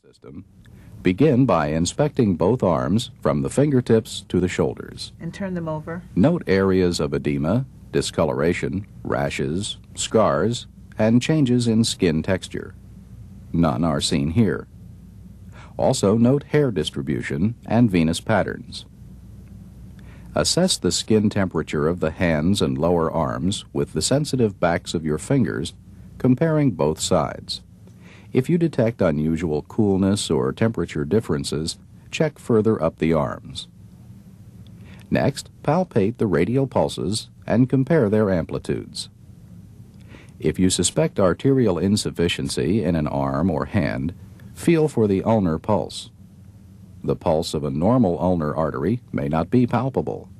System. Begin by inspecting both arms from the fingertips to the shoulders. And turn them over. Note areas of edema, discoloration, rashes, scars, and changes in skin texture. None are seen here. Also note hair distribution and venous patterns. Assess the skin temperature of the hands and lower arms with the sensitive backs of your fingers, comparing both sides. If you detect unusual coolness or temperature differences, check further up the arms. Next, palpate the radial pulses and compare their amplitudes. If you suspect arterial insufficiency in an arm or hand, feel for the ulnar pulse. The pulse of a normal ulnar artery may not be palpable.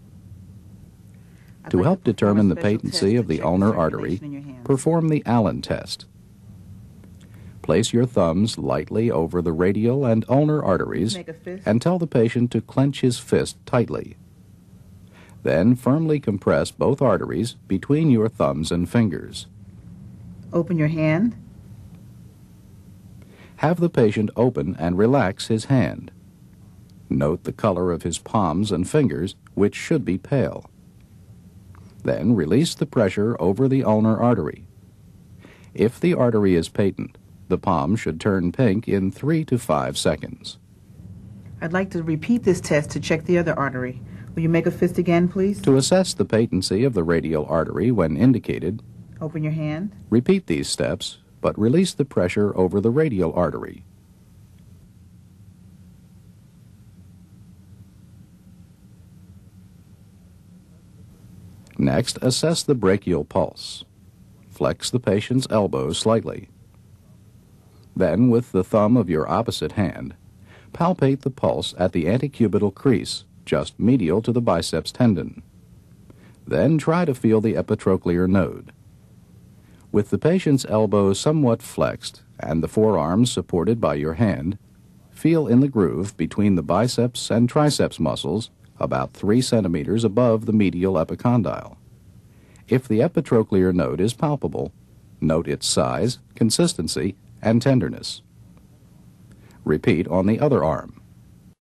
To help determine the patency of the ulnar artery, perform the Allen test. Place your thumbs lightly over the radial and ulnar arteries and tell the patient to clench his fist tightly. Then firmly compress both arteries between your thumbs and fingers. Open your hand. Have the patient open and relax his hand. Note the color of his palms and fingers, which should be pale. Then release the pressure over the ulnar artery. If the artery is patent, the palm should turn pink in 3 to 5 seconds. I'd like to repeat this test to check the other artery. Will you make a fist again, please? To assess the patency of the radial artery when indicated, open your hand. Repeat these steps, but release the pressure over the radial artery. Next, assess the brachial pulse. Flex the patient's elbow slightly. Then, with the thumb of your opposite hand, palpate the pulse at the antecubital crease, just medial to the biceps tendon. Then try to feel the epitrochlear node. With the patient's elbow somewhat flexed and the forearms supported by your hand, feel in the groove between the biceps and triceps muscles about 3 centimeters above the medial epicondyle. If the epitrochlear node is palpable, note its size, consistency, and tenderness. Repeat on the other arm.